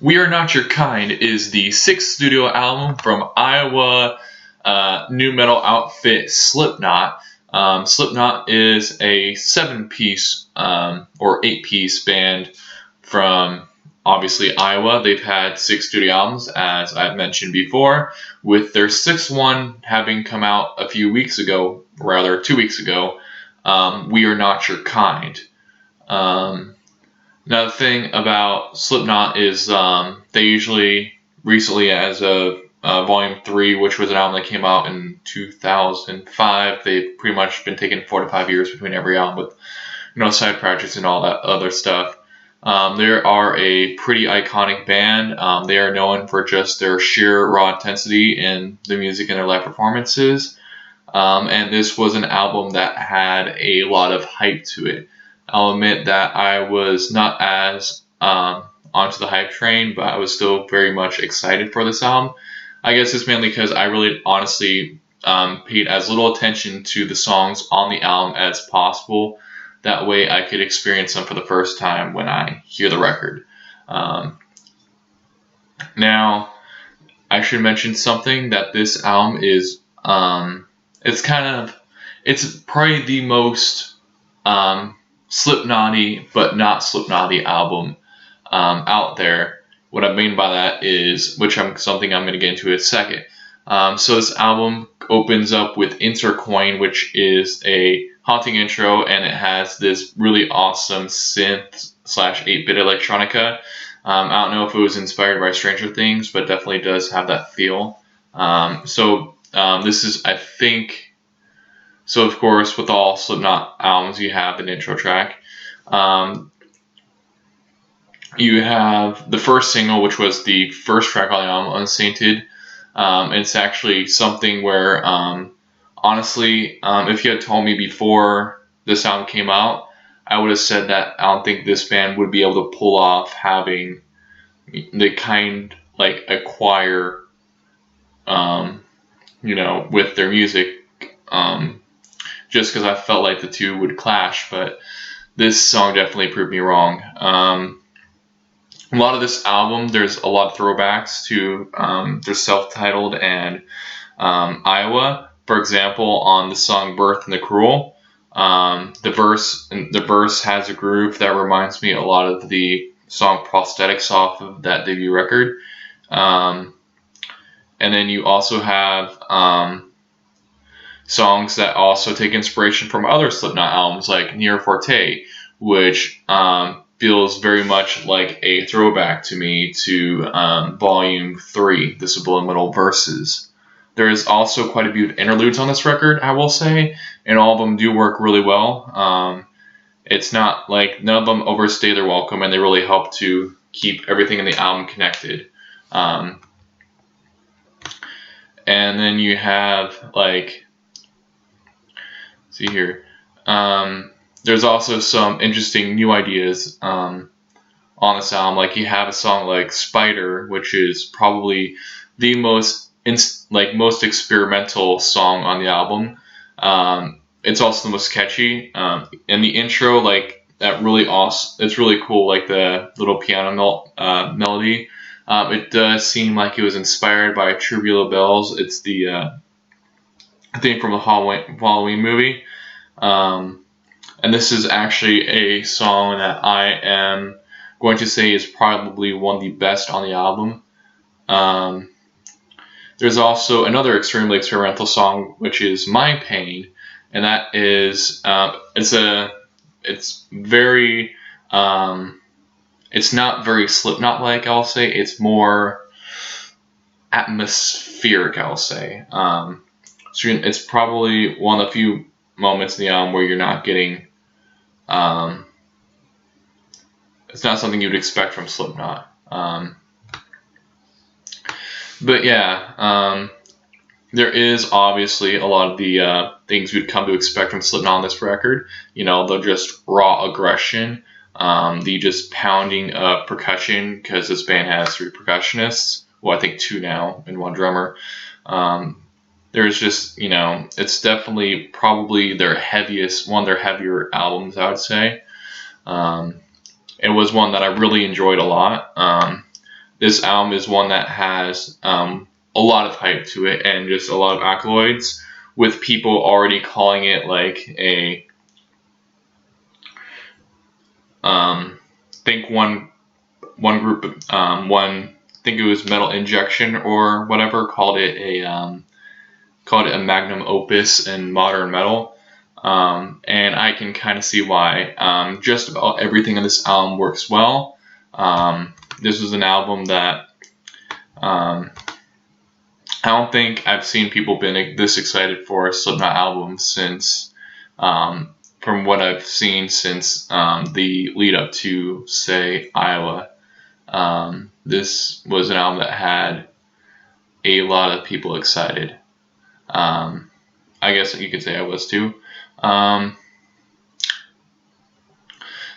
We Are Not Your Kind is the sixth studio album from Iowa new metal outfit Slipknot. Slipknot is a 7-piece or 8-piece band from obviously Iowa. They've had 6 studio albums, as I've mentioned before, with their 6th one having come out a few weeks ago, rather 2 weeks ago. We Are Not Your Kind. Another thing about Slipknot is they usually, recently as of Volume 3, which was an album that came out in 2005, they've pretty much been taking 4 to 5 years between every album with side projects and all that other stuff. They are a pretty iconic band. They are known for just their sheer raw intensity in the music and their live performances. And this was an album that had a lot of hype to it. I'll admit that I was not as onto the hype train, but I was still very much excited for this album. I guess it's mainly because I really honestly paid as little attention to the songs on the album as possible. That way I could experience them for the first time when I hear the record. Now, I should mention something, that this album is, it's probably the most Slipknot-y but not Slipknot-y album out there. What I mean by that is, something I'm going to get into in a second. So this album opens up with Intercoin, which is a haunting intro, and it has this really awesome synth / 8-bit electronica. I don't know if it was inspired by Stranger Things, but definitely does have that feel. This is, I think. So, of course, with all Slipknot albums, you have an intro track. You have the first single, which was the first track on the album, Unsainted. And it's actually something where, honestly, if you had told me before this album came out, I would have said that I don't think this band would be able to pull off having the kind, like a choir, with their music. Just because I felt like the two would clash, but this song definitely proved me wrong. A lot of this album, there's a lot of throwbacks to their self-titled and Iowa. For example, on the song "Birth and the Cruel," the verse has a groove that reminds me a lot of the song "Prosthetics" off of that debut record. And then you also have songs that also take inspiration from other Slipknot albums, like Near Forte, which feels very much like a throwback to me to Volume 3, The Subliminal Verses. There is also quite a few interludes on this record, I will say, and all of them do work really well. It's not like none of them overstay their welcome, and they really help to keep everything in the album connected. And then you have, see here. There's also some interesting new ideas on this album. Like, you have a song like "Spider," which is probably the most experimental song on the album. It's also the most catchy. And the intro, that really awesome. It's really cool. Like the little piano melody. It does seem like it was inspired by Tubular Bells. It's the theme from the Halloween movie. And this is actually a song that I am going to say is probably one of the best on the album. There's also another extremely experimental song, which is "My Pain," and that is it's not very Slipknot-like, I'll say. It's more atmospheric, I'll say. So it's probably one of the few moments in the album where you're not getting it's not something you'd expect from Slipknot. But yeah, there is obviously a lot of the things we'd come to expect from Slipknot on this record. The just raw aggression, the just pounding of percussion, because this band has 3 percussionists. Well, I think 2 now and 1 drummer. There's just, it's definitely probably one of their heavier albums, I would say. It was one that I really enjoyed a lot. this album is one that has a lot of hype to it and just a lot of accolades, with people already calling it like a think one group I think it was Metal Injection or whatever called it a magnum opus in modern metal. And I can kind of see why. Just about everything on this album works well. This was an album that I don't think I've seen people been this excited for a Slipknot album since, from what I've seen since the lead up to, say, Iowa. This was an album that had a lot of people excited. I guess you could say I was too.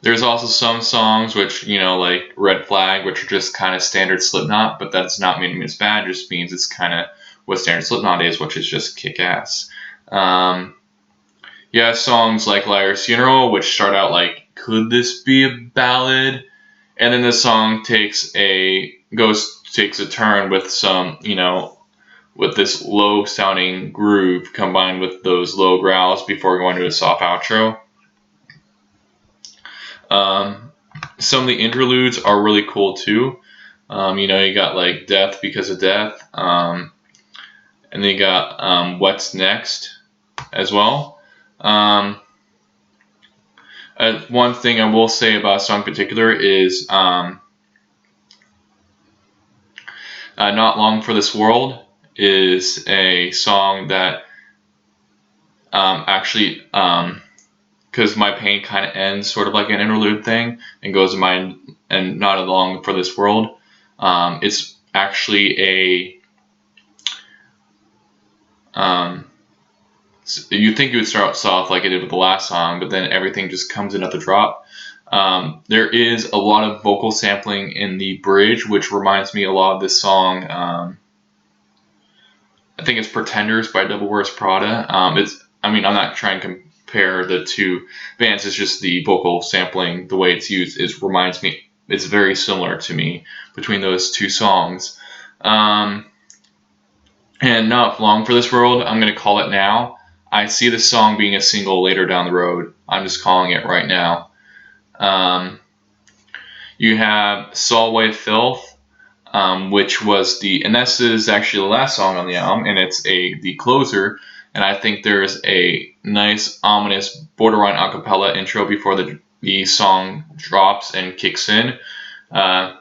There's also some songs which, like Red Flag, which are just kind of standard Slipknot, but that's not meaning it's bad, it just means it's kind of what standard Slipknot is, which is just kick-ass. Yeah, songs like Liar's Funeral, which start out like, could this be a ballad? And then the song takes a turn with some, with this low sounding groove combined with those low growls before going to a soft outro. Some of the interludes are really cool too. You got like Death Because of Death, and then you got What's Next as well. One thing I will say about a song in particular is Not Long for This World is a song that actually, because My Pain kind of ends sort of like an interlude thing and goes to mine and Not Long for This World. It's actually you think it would start soft like it did with the last song, but then everything just comes in at the drop. There is a lot of vocal sampling in the bridge, which reminds me a lot of this song. I think it's Pretenders by Devil Wears Prada. I'm not trying to compare the two bands. It's just the vocal sampling, the way it's used, reminds me. It's very similar to me between those two songs. And Not Long for This World, I'm going to call it now. I see this song being a single later down the road. I'm just calling it right now. You have Solway Filth, which was and this is actually the last song on the album, and it's the closer. And I think there's a nice, ominous, borderline a cappella intro before the song drops and kicks in. The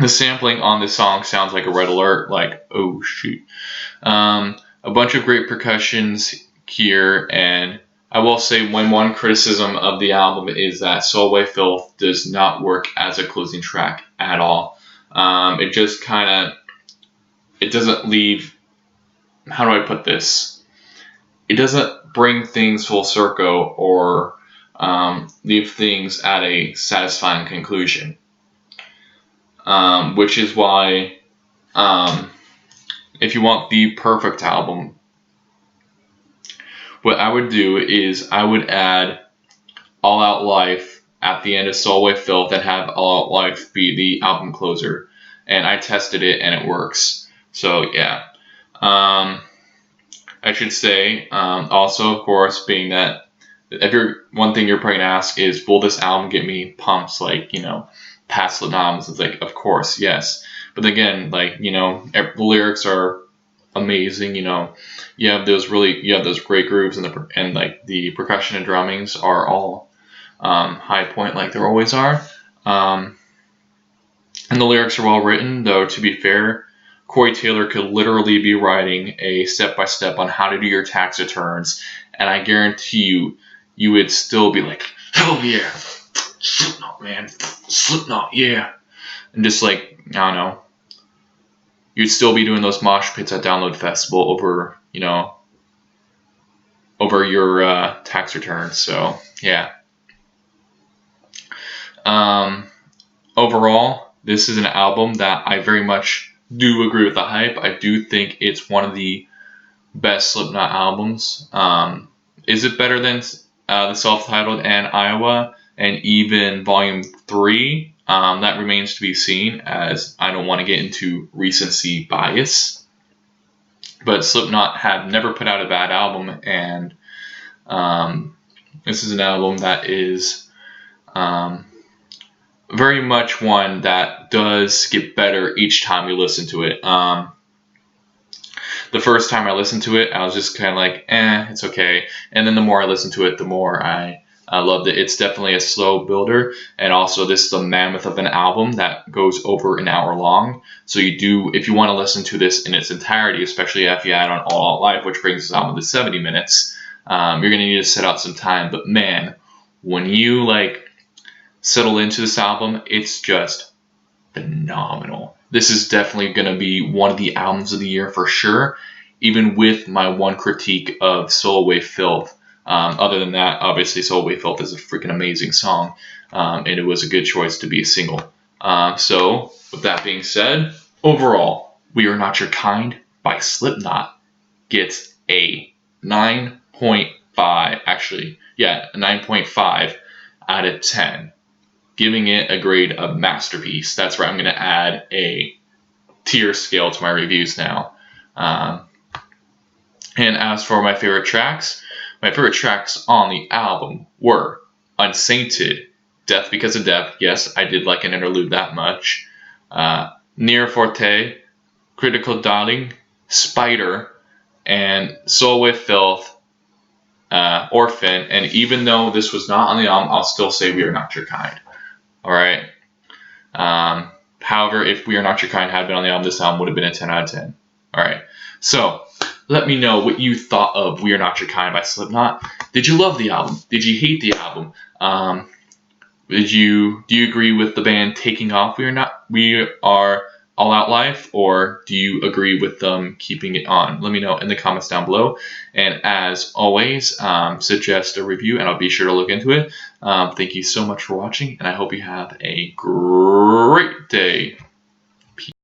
sampling on this song sounds like a Red Alert, like, oh shoot. A bunch of great percussions here, and I will say one criticism of the album is that Solway Filth does not work as a closing track at all. It just it doesn't leave, how do I put this? It doesn't bring things full circle or leave things at a satisfying conclusion. Which is why, if you want the perfect album, what I would do is I would add All Out Life at the end of Solway Filth and have All Out Life be the album closer. And I tested it and it works. So yeah. I should say, also, of course, being that one thing you're probably going to ask is, will this album get me pumps like, past Slipknot albums? It's like, of course, yes. But again, like, the lyrics are amazing. You have those great grooves, and like the percussion and drummings are all high point, like there always are. And the lyrics are well written, though. To be fair, Corey Taylor could literally be writing a step-by-step on how to do your tax returns, and I guarantee you would still be like, hell yeah, Slipknot, man, Slipknot, yeah. And just like, I don't know, you'd still be doing those mosh pits at Download Festival over your tax returns. So yeah. Overall, this is an album that I very much do agree with the hype. I do think it's one of the best Slipknot albums. Is it better than the self-titled and Iowa and even Volume 3? That remains to be seen, as I don't want to get into recency bias. But Slipknot have never put out a bad album, and this is an album that is very much one that does get better each time you listen to it. The first time I listened to it, I was just kind of like, it's okay. And then the more I listened to it, the more I loved it. It's definitely a slow builder, and also this is a mammoth of an album that goes over an hour long. So if you want to listen to this in its entirety, especially if you add on All Out Live, which brings this album to 70 minutes, you're going to need to set out some time. But man, when you settle into this album, it's just phenomenal. This is definitely going to be one of the albums of the year for sure, even with my one critique of Soul Away Filth. Other than that, obviously Soul Away Filth is a freaking amazing song, and it was a good choice to be a single. So, with that being said, overall, We Are Not Your Kind by Slipknot gets a 9.5, actually, yeah, a 9.5 out of 10. Giving it a grade of masterpiece. That's right, I'm going to add a tier scale to my reviews now. And as for my favorite tracks on the album were Unsainted, Death Because of Death. Yes, I did like an interlude that much. Near Forte, Critical Darling, Spider, and Soul with Filth, Orphan. And even though this was not on the album, I'll still say We Are Not Your Kind. Alright. However, if We Are Not Your Kind had been on the album, this album would have been a 10 out of 10. Alright. So, let me know what you thought of We Are Not Your Kind by Slipknot. Did you love the album? Did you hate the album? Do you agree with the band taking off We Are All Out Life, or do you agree with them keeping it on? Let me know in the comments down below. And as always, suggest a review, and I'll be sure to look into it. Thank you so much for watching, and I hope you have a great day.